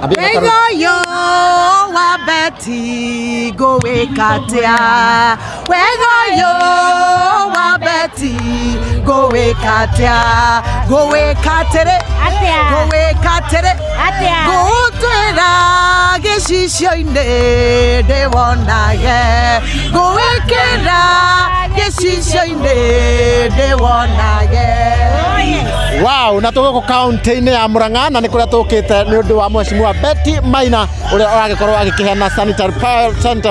Wegoyo wa Betty go wekatia. Wegoyo wa Betty go wekatia. Go wekatere. Go wekatere. Go twera geshisho inde de wonage. Go wekera geshisho inde de wonage. Wow, na tuko county-ini ya Murang'a na nikuria tukite ni undu wa Mheshimiwa Betty Maina uria aragikorwo agikiheana sanitary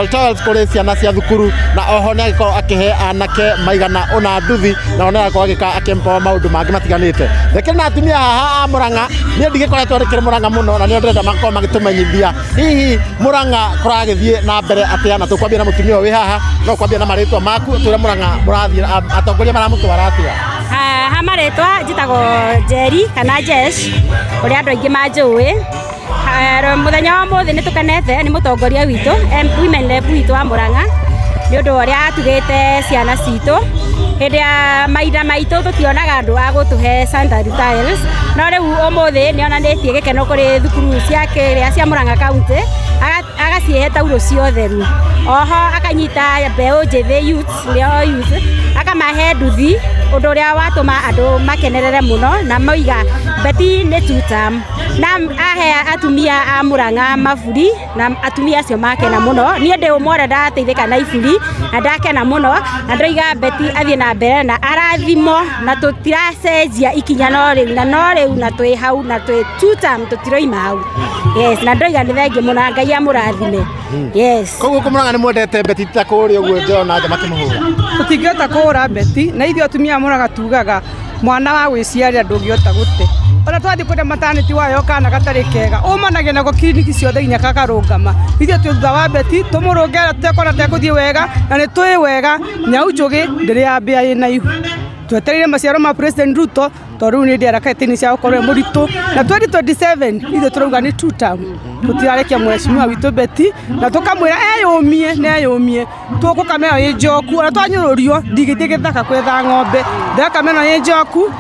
towels kuri ciana cia thukuru na oho ni agikorwo akihe anake maigana ona nduthi na ona agikorwo agika akimpa maundu mangi matiganite. Rekeri na atumia haha Murang'a ni ndingikoretwo rikiri Murang'a muno na ni ndenda makorwo magitumenyithia hihi Murang'a kuragithie na mbere atia na tukwambia na mutumia wi haha no kwambia na maritwa maku twira Murang'a murathie atongoria maramutwara atia. Hamaretwa njitagwo Jerry kana Jesh uria andu aingi manjui. Muthenya wa muthi nitukenete ni mutongoria witu women rep witu wa Murang'a ni undu uria atugite ciana citu hindi ya maida maitu tutionaga andu a gutuhe sanitary towels no riu umuthi ni onanitie gikeno kuri thukuru cia Murang'a county agacihe tauro cia utheru. Oho akanyita mbeu njithi youth akamahe nduthi undu uria watuma andu makenerere muno na moiga Betty ni two-term na ahe atumia a Murang'a maburi na atumia acio makena muno. Nie ndi umwe ndateithika na iburi na ndakena muno na ndoiga Betty athie na mbere na arathimo na tutiracenjia ikinya no riu na twi hau na twi two-term tutiroima hau. Yes, na ndoiga ni thengi muno Ngai amurathime. Yes. Koguo Murang'a ni mwendete Betty ta kuri uguo ndona nja makimuhura. Tutingĩhota kũhũra Betty na ithuĩ atumia Murang'a tugaga mwana wa gwĩciarĩra ndũngĩhota gũte. Ona twathi kwenda maternity wayo kana gatarĩ kega ũmanagia nago kiriniki ciothe inya kakarũngama. Ithuĩ twĩ thutha wa Betty tũmũrũngĩra tutekona tekũthiĩ wega na nĩ twĩ wega nyau njũgĩ ndĩrĩ yambia ĩna ihu. Twetereire maciaro ma President Ruto toru ni ndera kaitini cia gukorwo muritu na 2027 ithu turauga ni two-term tutirarekia Mheshimiwa witu Betty na tukamwira eyumie tugukamena ye njoku na twanyururio ndigithie githaka kwetha ng'ombe ndakamena ye njoku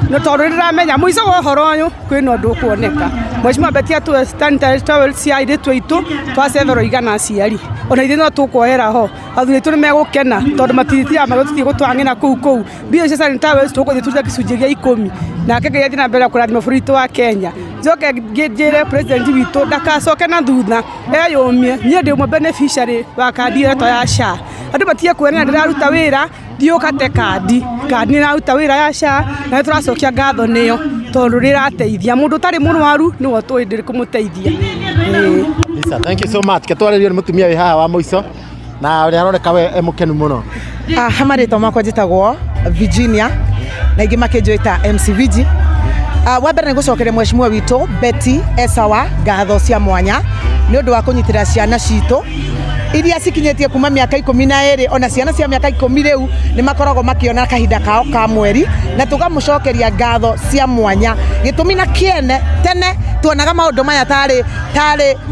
no toru ndiramenya muico wa horo uyu kwina undu kuoneka. Mheshimiwa Betty atu sanitary towels cia iritu itu twacevero igana aciari ona ithe no tukuohera ho athuri tu megukena tondu matithia maguthi gutwang'ina kuu bio cia sanitary towels tukuthi tuja gicunjĩ gĩa 10 nake gĩathi na mbere kurathima bũrũri witũ wa Kenya. Njoke ngĩnjĩre president witũ ndakacoke na thutha eyũmie niĩ ndĩ ũmwe beneficiary wa kandi ĩyo ya SHA. Andũ matige kwĩrana ndĩraruta wĩra ndiũkate kandi nĩraruta wĩra ya SHA na tũracokia ngatho nĩyo tondu rĩrateithia mũndũ ũtarĩ mũrwaru nĩwe tũĩ ndĩrĩ kũmũteithia. Lisa, thank you so much. Ketwarĩrio nĩ mũtumia wĩ haha wa mũico na ũrĩa aroneka we emũkenu mũno. Hamarĩtwa makwa njĩtagwo Virginia na ingĩ makĩnjũĩta MC Vigi. Wa mbere nĩ gũcokeria Mheshimiwa witũ Betty Esawa ngatho cia mwanya nĩ ũndũ wa kũnyitĩrĩra ciana citũ iria cikinyĩtie kuma mĩaka 12 ona ciana cia mĩaka 10 rĩu nĩ makoragwo makĩona kahinda kao ka mweri na tukamũcokeria ngatho cia mwanya. Gĩtũmi na kĩene tene tuonaga maũndũ maya tarĩ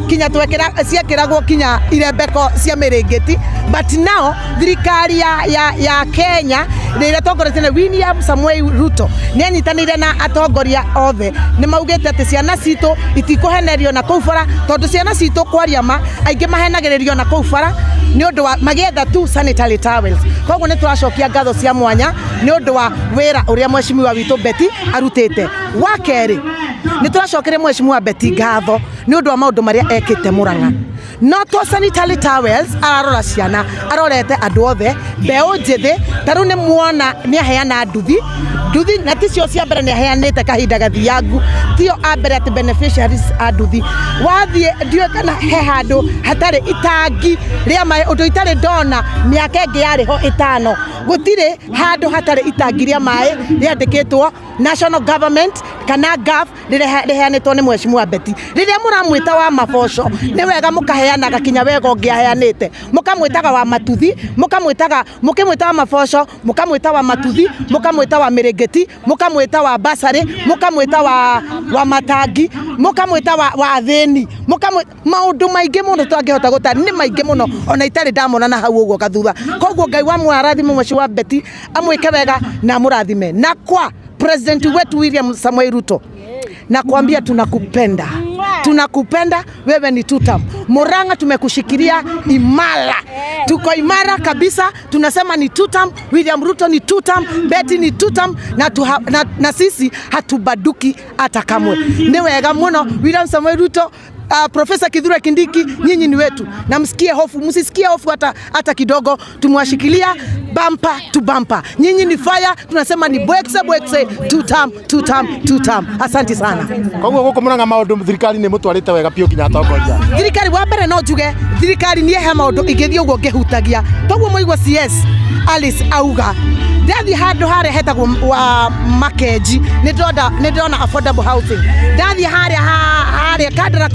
kinya ciekĩragwo kinya irembeko cia mĩrĩngĩti but now thirikari ya Kenya rĩrĩa tongoretie nĩ William Samuel Ruto nĩ anyitanĩire na atongoria othe nĩ maugĩte atĩ ciana citũ itikũhenerio na kũu bara tondũ ciana citũ kwaria ma aingĩ mahenagĩrĩrio na kũu bara nĩ ũndũ wa magĩetha tu sanitary towels. Koguo nĩ tũracokia ngatho cia mwanya nĩ ũndũ wa wĩra ũrĩa Mheshimiwa witũ Betty arutĩte. Wa kerĩ nĩ tũracokeria Mheshimiwa Betty ngatho nĩ ũndũ wa maũndũ marĩa ekĩte Murang'a. No to sanitary towels ararora ciana arorete andũ othe mbeũ njĩthĩ tarĩu nĩ muona nĩ aheana nduthi na ticio cia mbere nĩ aheanĩte kahinda gathiangu tio a mbere ati beneficiaries a nduthi. Wathiĩ ndiũ kana he handũ hatarĩ itangi rĩa maĩ ũndũ itarĩ ndona mĩaka ĩngĩ yarĩho 5 gũtirĩ handũ hatarĩ itangi rĩa maĩ rĩandĩkĩtwo national government kana gov rĩheanĩtwo nĩ Mheshimiwa Betty. Rĩrĩa mũramwĩta wa maboco nĩ wega mũkaheanaga kinya wega ũngĩaheanĩte mũkamwĩtaga wa matuthi mũkĩmwĩta wa maboco mũkamwĩta wa matuthi mũkamwĩta wa mĩrĩngĩti mũkamwĩta wa basarĩ mũkamwĩta wa matangi mũkamwĩta wa athĩni maũndũ maingĩ mũno twangĩhota gũtarĩ nĩ maingĩ mũno ona itarĩ ndamona na hau ũguo gathutha. Koguo Ngai wa mũrathime Mheshimiwa Betty amwĩke wega na mũrathime na kwa President wetu William Samuel Ruto na kuambia tunakupenda tunakupenda, wewe ni tutam. Murang'a tumekushikilia imara, tuko imara kabisa, tunasema ni tutam. William Ruto ni tutam, Betty ni tutam, na sisi hatubaduki hata kamwe. Ni wega muno William Samoei Ruto, Profesa Kithure Kindiki, nyinyi ni wetu, na msikie hofu, msisikie hofu hata kidogo. Tumewashikilia bumper to bumper. Nyinyi ni fire, tunasema ni bwekse, tutam. Asante sana. Kwa hiyo guko Murang'a maundu thirikari ni mutwarite wega pio kinya atongoria. Thirikari wa mbere no njuge thirikari ni he maundu ingithii uguo ngihutagia. Toguo muigwa CS Alice auga ndathi handu hare hetagwo wa Makenji ni ndona affordable housing. Ndathi hare Kandara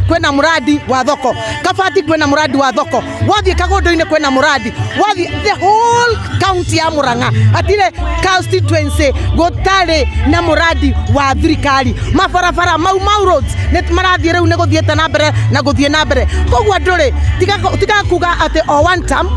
kwena muradi wa thoko, Kabati kwena muradi wa thoko, wathie Kagondo-ini kwena muradi, wathie the whole county ya Murang'a atire constituency gutari na muradi wa thirikari. Mabarabara mau roads net marathie riu ne guthiete na mbere na guthie na mbere. Koguo nduri tiga kuga ati o one time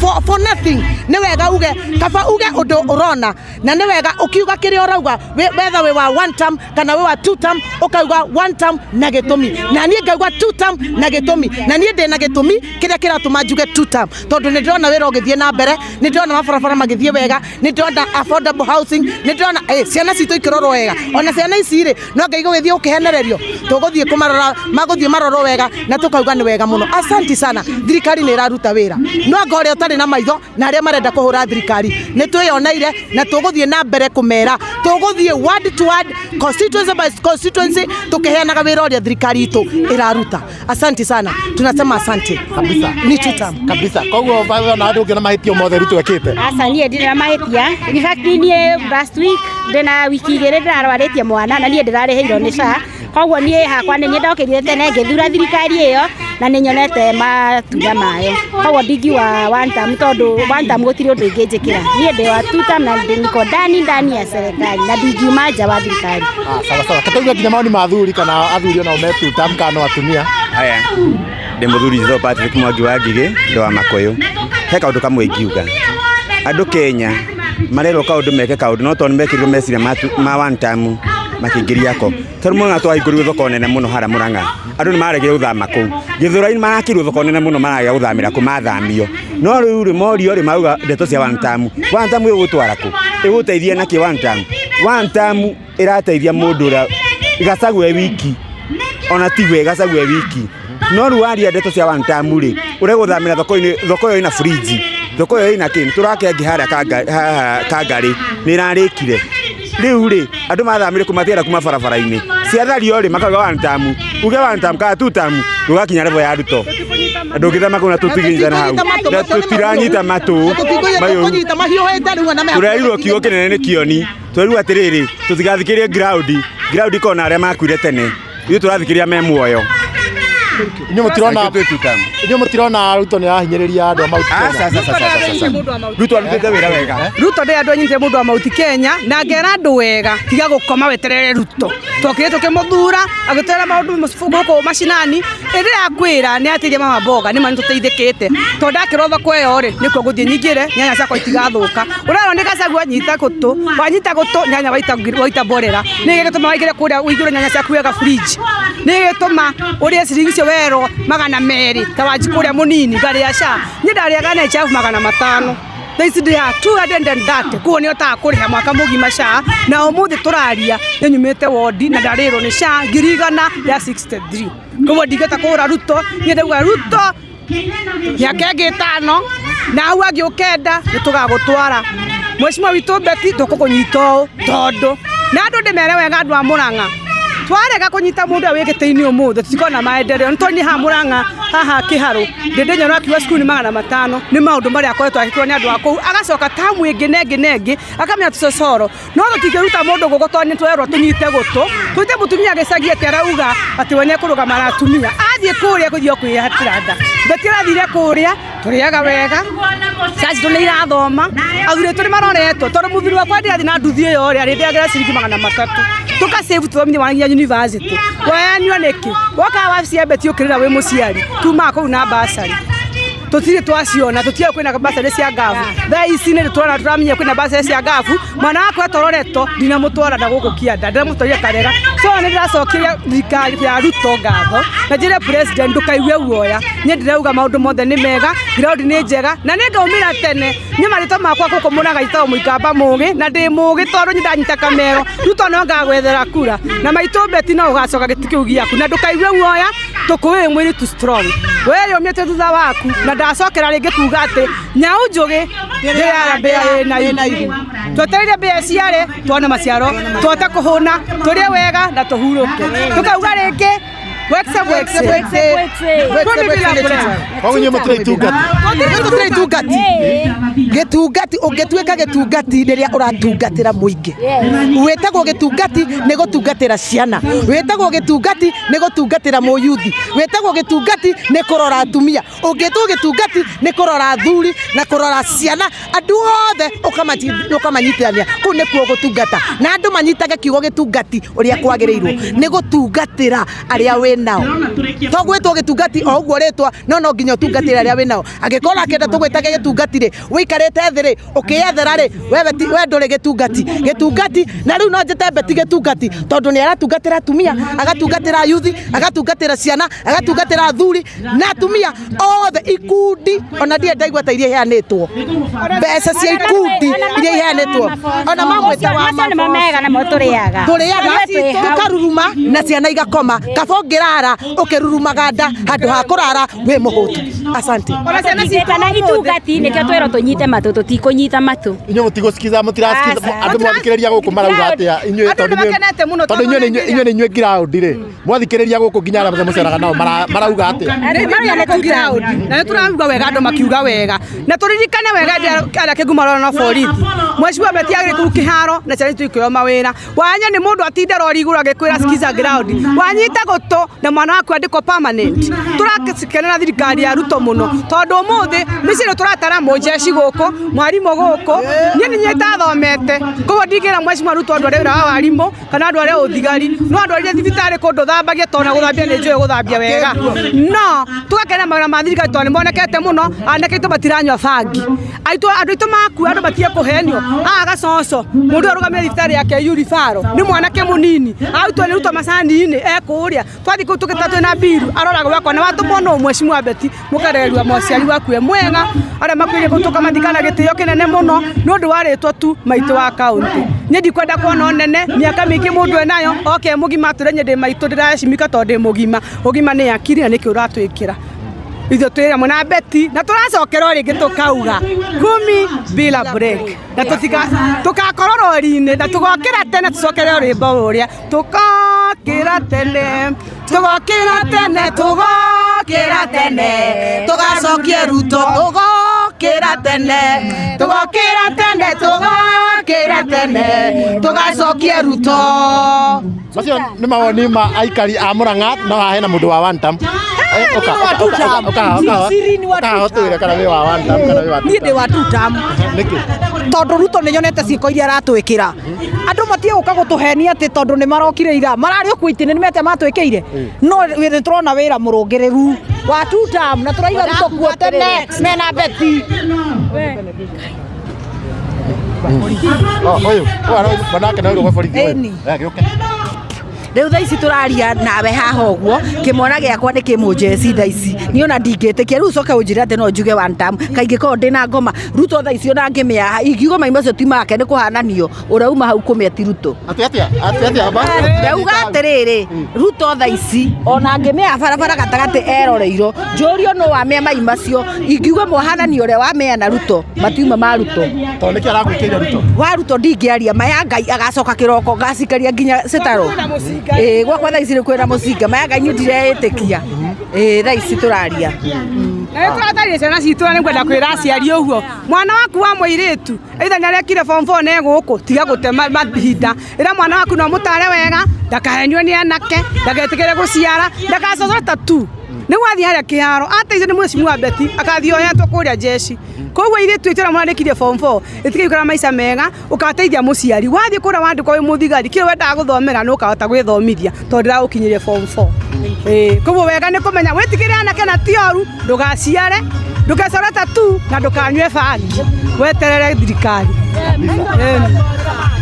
for nothing. Ni wega uge kaba uge undu urona, na ni wega ukiuga kiri urauga whether we wa one term kana we wa two term, ukauga one term na gitumi, na nie ngauga two term na gitumi, na nie ndi na gitumi kiria kiratuma njuge two term, tondu ni ndona wira ugithie na mbere, ni ndona mabarabara magithie wega, ni ndona affordable housing, ni ndona ciana citu ikirorwo wega, ona ciana ici ri no ngaigo githie ukihenererio, tuguthie kumarora maguthie maroro wega, na tukauga ni wega muno. Asante sana. Thirikari ni iraruta wira, no ngore utari na maitho na aria marenda kuhura thirikari ni tuyoneire, na tuguthie na mbere kumera, tuguthie word to word, constituency by constituency, tukiheanaga wira uria thirikari itu iraruta. Asante sana, tunasema asante kabisa. Ni tutam kabisa. Koguo wewe na andu ngiona mahitio mothe Ruto ekite. Asa nie ndina mahitia. In fact nie last week ndina wiki igiri ndarwaritie mwana na nie ndirariheirwo ni SHA. Koguo nie hakwa ni ndokirire tene ngithura thirikari iyo na ni nyonete matunda mayo. Koguo ndingi wa one time tondu one time gutiri undu ingijikira. Nie ndi wa two time na niko ndani ya serikali na ndingi maja wa thirikari. Sawa. Katauga kinya maoni mathuri kana athuri ona ume two time kana atumia. Aya. Ndembuthuri zo Patrick Mwangi wa Ngigi ndo wa Makoyo. He kaundu kamwe ingiuga. Andu Kenya marero kaundu meke kaundu no tondu mekirwo meciria ma one time makingiriako. Tondu Murang'a twahingũrirwo thoko nene muno hara Murang'a. Andu ni maregire uthama kuu. Githũrai marakirwo thoko nene muno marage uthamira ku mathamio. No riu ri morio ri mauga ndeto cia one time. One time igutwara ku. Iguteithia na ki one time. One time irateithia mundu ura igacagwe wiki. Ona tigwe igacagwe wiki. No riu aria ndeto cia one time ri ureguthamira thoko yo ina fridge. Thoko yo ina kini turakengi haria Kangari ni irarikire. Riu ri andu mathamire kumathiera kuma barabara-ini ciathario ri makaga one time, uge one time ka two time tugakinya level ya Ruto. Andu ngithama kuna tutigithana hau na tutiranyita matu mayo turairwo kiugo kinene ni kioni turiu atiriri tutigathikirie ground kona aria makuire tene ithu turathikiria me muoyo. Inyo mutirona Ruto ni ahinyiriria andu a Mount Kenya. Ruto arutite wira wega. Ruto ndi andu anyite mundu wa Mount Kenya na ngera andu wega tiga gukoma weterere Ruto. Tokire tukimuthura agitera maundu mucifungo ko mashinani iri akwira ni atirie mama boga ni mani tuteithikite tondu akiro thoko iyo ri nikuo guthie nyingire nyanya ciakwa itigathuka. Uraro ni Gachagua nyita gutu nyanya waita borera ni gituma waigire kuria uigure nyanya ciaku wega fridge ni gituma uria ciringi wero magana meri tawaji kuria munini ngari ya SHA ni ndaria gana chafu magana 5. Thaici ndi ya 230 kuo ni ota kuriha mwaka mugima SHA na umuthi turaria nyumite wodi na ndariro ni SHA 100 ya 63. Koguo ndigeta kura Ruto ni ndauga Ruto yake 5 na hau angi ukenda ni tugagutwara Mheshimiwa witu Betty tukukunyito tondu na andu ndimere wega andu a Murang'a twarega kunyita mundu awigite-ini umuthe tutikona maendeleo ntoni ha Murang'a haha Kiharu ndinde nyona akiwa skuli magana 5 ni maundu mari akoretwo akikwo ni andu akuu agacoka tamu ingi akamya tucocoro no tutikiruta mundu gugotoni twerwo tunyite gutu twite mutumia gicagie terauga ati wene kurugama na atumia athie kuria kuthio kwihatira nda betirathire kuria turiaga wega caci tuni irathoma athuri turi maroretwo tondu muthuri wakwa ndiathi na nduthi iyo ri ndiagira ciringi magana 3 tukasave tuthomithia mwana university weanio niki woka wabici Betty ukirira wi muciari tuma kuu na basari tutire twaciona tutia kwina basari cia ngafu thaa ici ni twana turamenya kwina basari cia ngafu mwana wakwa atororetwo ndina mutwara na guku kianda ndira mutwaria karega so ni ndiracokeria thirikari ya Ruto ngatho na njire president ndukaigue guoya ni ndirauga maundu mothe ni mega ground ni njega na ni ngaumira tene ni marito makwa kuko munaga itao muikamba mugi na ndi mugi tondu nyindanyita kamero Ruto no ngagwethera kura na maito beti no ugacoka gitikiu giaku na ndukaigue guoya tukuwe mwiri tu strong we yomete thutha waku na ndacokera ringi kuga ati nyau njugi ndira mbea na igu twetereire mbea ciare tuone maciaro tuote kuhuna turie wega na tuhuruke tukauga ringi Getungati ungetuika getungati riria uratungatira muingi wetagwo getungati ni gutungatira ciana wetagwo getungati ni gutungatira muyuthi wetagwo getungati ni kurora atumia ungetwo getungati ni kurora athuri na kurora ciana andu othe ukamanyitithania ku ni kuo gutungata na andu manyitage kiugo getungati uria kwagirirwo ni gutungatira aria nao togwetwo getungati o uguo retwa no nginya utungatira aria winao agikora kenda tugwetage getungati ri wikarete thiri ukiyethera ri we nduri getungati na riu no njete beti getungati tondu ni aratungatira atumia agatungatira yuthi agatungatira ciana agatungatira athuri na atumia othe ikundi ona ndie ndaigua ta iria iheanitwo mbeca cia ikundi iria iheanitwo ona mamweta wa mamega na moturiaga tukaruruma na ciana igakoma kabongerara ukirurumaga nda handu ha kurara wi muhutu asante ona ciana citana itungati nikio twero tunyite matu tutikunyita matu inyo mutigosikiza mutirasikiza andu mwathikiriria guku marauga atia inyo tondu inyo ni nywe ground ri mwathikiriria guku nginya ara muceraga nao marauga atia na turaruga wega andu makiuga wega na turirikane wega ala kigumaro na borithi mweciwa beti agire ku kiharo na ciana tuikio mawira wanya ni mundu atinde rorigura gikwira sikiza ground wanyita guto na mwana waku andiko permanent turakikenera thirikari ya Ruto muno tondu muthi miciro turatara mojeci guku mwarimu guku ni nyeta thomete koguo ndingira mweciwa Ruto andu aria wa warimu kana andu aria uthigari no andu aria thibitari kundu thambagia tona guthambia ni njui guthambia wega no tugakena magana ma thirikari tondu monekete muno anekete batiranywa bangi andu aitu maku andu batie kuhenio agacoco mundu arugamire thibitari yake yurifaro ni mwanake munini aitwa ni Ruto macani-ini ekuria twathi ku tukitatu na biru aroraga wako na watu mono mweciwa beti mukarerua mociari waku mwega aria makwire gutuka mathikana gitio kinene muno nundu waritwo tu maitu wa kaunti ni ndikwenda kuona onene miaka mingi mundu enayo oke mugima turenye ndi maitu ndiracimika tondu mugima ugima ni akiri na niki uratwikira itho twira mwana beti na turacokera ringi tukauga 10 bila break na tugakorwo rori-ini na tugokira tene tucokere rimbo uria tukokira tene tugacokie Ruto tugokira tene tugacokie Ruto macio ni mawoni ma aikari a Murang'a no hahe na mundu wa one term hotere kana we wa one term kana we wa ni ndi wa two term niki tondu Ruto ni nyonete ciiko iria aratwikira andu matie guka gutuhenia ati tondu ni marokire ira marari okuiti ni mete matwikire no ni turona wira murungiriru wa two term na turaiga Ruto kuo tene mena beti oyo banake na ro borithi gioke riu thaa ici turaria nawe haha uguo kimwana giakwa ni kimujeci thaa ici ni ona ndingitikia riu coke unjire ati no njuge one term kaingi ko ndina ngoma Ruto thaa ici ona ngimia ingiuga maima cio ti make ni kuhananio urauma hau kumeti Ruto atia ndauga atiriri Ruto thaa ici ona ngimia barabara gatagati eroreiro njurio no wamea maima cio ingiuga muhananio ure wamea na Ruto matiuma ma Ruto to niki aragwikiria Ruto wa Ruto ndingiaria maya Ngai agacoka kiroko ngacikaria nginya citaro gwakwa thaa ici ni kwira mucinga maya Ngai ndireitikia thaa ici turaria na turatari ciana citu ni kwenda kwira aciari uguo mwana waku wa muiritu either nyarekire form 4 ne guku tiga gute mahinda ira mwana waku no mutare wega ndakahenywo ni anake ndagetikire guciara ndakacocota tu ni wathi haria kiharo ateize ni mweciwa beti akathio hetwo kuria jeshi koguo iritu itira mwandikirie form 4 itikikara maica mega ukateithia muciari wathi kura wandiko wi muthigari kire wenda guthomera no ukahota gwithomithia tondu ndira ukinyirie form 4 koguo wega ni kumenya witikire anake na tioru ndugaciare ndugecorete tu na ndukanywe bangi weterere thirikari.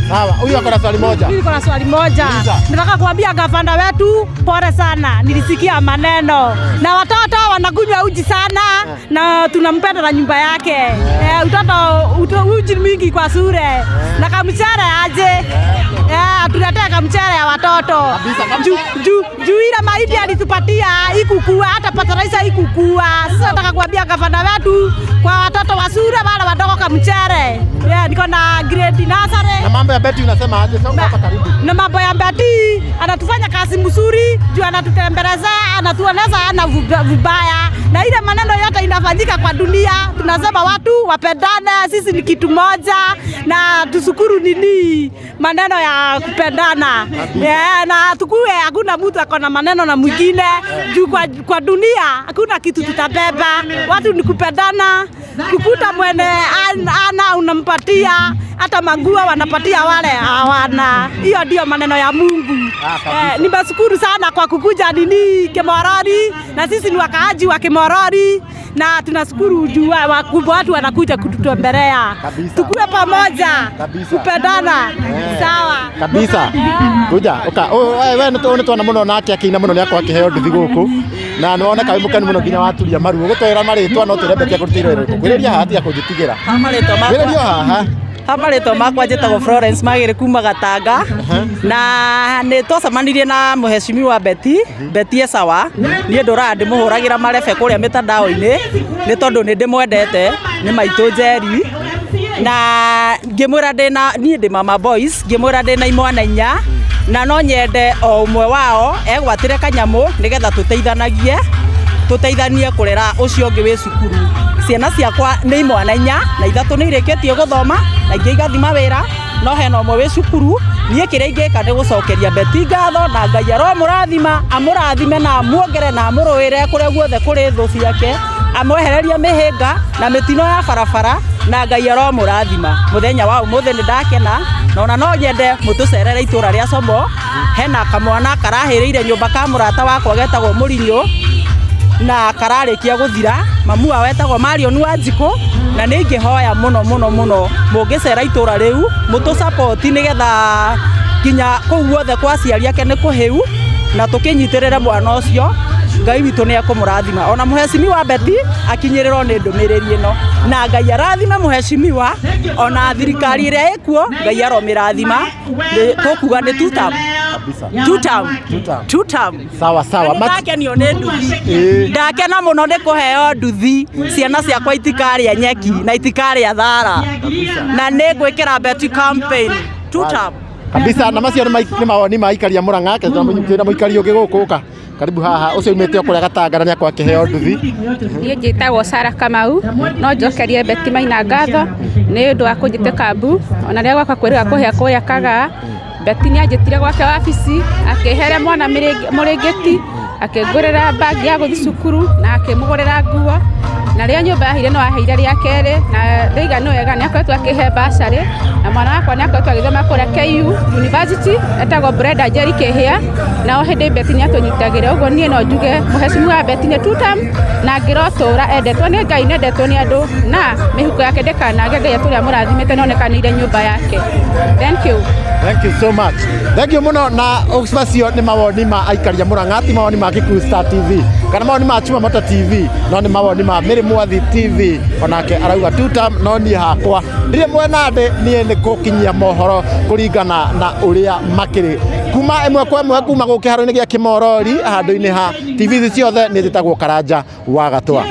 Sawa, huyu ako na swali moja. Niko na swali moja. Nataka kuambia gavana wetu pole sana. Nilisikia maneno. Na watoto wanakunywa uji sana na tunampenda na nyumba yake. Utoto uji mingi kwa shule. Na kamchere aje. Tunatea kamchere ya watoto. Juu ile mahindi alitupatia ikukua hata pataraisa ikukua. Sasa nataka kuambia gavana wetu kwa watoto wa shule wale wadogo kamchere. Niko na grade nursery. Na mambo ya Betty unasema aje? Sasa hapa karibu. Na mambo ya Betty anatufanya kazi mzuri, juu anatutembeleza, anatuoneza ana vibaya. Na ile maneno yote inafanyika kwa dunia, tunasema watu wapendane, sisi ni kitu moja na tushukuru nini maneno ya kupendana. Na tukue hakuna mtu akona maneno na mwingine, juu kwa dunia hakuna kitu tutabeba. Watu ni kupendana, kukuta mwene ana unampatia, hata magua wanapatia wale hawana. Hiyo ndio maneno ya Mungu. Nimeshukuru sana kwa kukuja nini Kimorori, na sisi ni wakaaji wa Kimorori na tunashukuru juu watu wanakuja kututembelea. Tukue pamoja, kupendana. Sawa. Kabisa. Kuja. Wewe nituona muno nake akina muno nako akiheo nduthi guku. Na niwona kawe mukani muno nginya waturia maruo gutwira maritwa no turebe kia kurutira riko. Kwiriria hati ya kujitigira. Kwiriria haha. Marĩtwa makwa njĩtagwo Florence Magĩrĩ kuma Gatanga na nĩ twacemanirie na mũheshimiwa Betty Esawa. Niĩ ndũraga ndĩmũhũragĩra marebe kũrĩa mĩtandao-inĩ nĩ tondũ nĩ ndĩmwendete, nĩ maitũ Njeri, na ngĩmwĩra niĩ ndĩ Mama Boys, ngĩmwĩra ndĩna imwana 4 na no nyende o ũmwe wao egwatĩre kanyamũ nĩgetha tũteithanie kũrera ũcio ũngĩ wĩ cukuru. Ciana ciakwa nĩ imwana 4 na 3 nĩ irĩkĩtie gũthoma na ingĩ igathima wĩra, no hena ũmwe wĩ cukuru. Niĩ kĩrĩa ingĩka nĩ gũcokeria Betty ngatho na Ngai aromũrathima, amũrathime na amuongere na amũrũĩre kũrĩa guothe kũrĩ thũ ciake, amwehererie mĩhĩnga na mĩtino ya barabara na Ngai aromũrathima. Mũthenya wa ũmũthĩ nĩ ndakena na ona no nyende mũtũcerere itũra rĩa Combo. Hena kamwana karahĩrĩire nyũmba ka mũrata wakwa getagwo Mũrinyo na kararĩkia gũthira, mamu wa wetagwo Marion Wanjikũ, na nĩ ingĩhoya mũno mũngĩcera itũra rĩu mũtũ support nĩgetha kinya kũu guothe kwa ciari ake nĩ kũhĩu na tũkĩnyitĩrĩre mwana ũcio. Ngai witũ nĩ ekũmũrathima, ona mũheshimiwa Betty akinyĩrĩrwo nĩ ndũmĩrĩri ĩno, na Ngai arathime mũheshimiwa, ona thirikari ĩrĩa ĩkuo Ngai aromĩrathima. Tũkuga nĩ two term. Sawa. Ndakenio nĩ nduthi. Ndakena mũno nĩ kũheo nduthi. Ciana ciakwa itikarĩa nyeki na itikarĩa thara. Na nĩ ngwĩkĩra Betty campaign two term. Kabisa. Na macio nĩ mawoni ma aikaria Mũrang'a, na mũikari ũngĩ gũkũ karibu haha ucio umete kũrĩa Gatanga na nĩakwa kĩheo nduthi. Niĩ njĩtagwo Sarah Kamau, no njokerie Betty Maina ngatho nĩ ũndũ wa kũnjĩtĩka kambu, ona rĩrĩa gwakwa kwĩrĩga kũhĩa kũrĩa Kagaa. Betty nĩanjĩtire gwake wabici akĩhere mwana mũrĩngĩti, akĩngũrĩra bagi ya gũthiĩ cukuru na akĩmũgũrĩra nguo, na rĩrĩa nyũmba yahire no aheire rĩa kerĩ na rĩiga no wega nĩakoretwo akĩhe basarĩ, na mwana wakwa nĩakoretwo agĩthoma kũrĩa KU University etagwo Brenda Njeri Kĩhĩa, na o hĩndĩ Betty nĩatũnyitagĩra. Ũguo niĩ no njuge mũheshimiwa Betty nĩ two term na ngĩrotũra endetwo nĩ Ngai na endetwo nĩ andũ, na mĩhuko yake ndĩkanage. Ngai atũrĩa mũrathimĩte nĩonekanĩire nyũmba yake. Thank you so much. Thank you muno. Na macio nĩ mawoni ma aikaria Mũrang'a, ti mawoni ma Gĩkuyu Star TV kana mawoni ma Chuma Moto TV, no nĩ mawoni ma Mĩrĩ Mwathi TV. Onake arauga two term, no niĩ hakwa ndirĩ mwena ndĩ, niĩ nĩ gũkinyia mohoro kũringana na ũrĩa makĩrĩ kuma ĩmwe kwa ĩmwe kuma gũkũ kĩharo-inĩ gĩa Kĩmorori handũ-inĩ ha TV ciothe. Nĩ njĩtagwo Karanja wa Gatwa.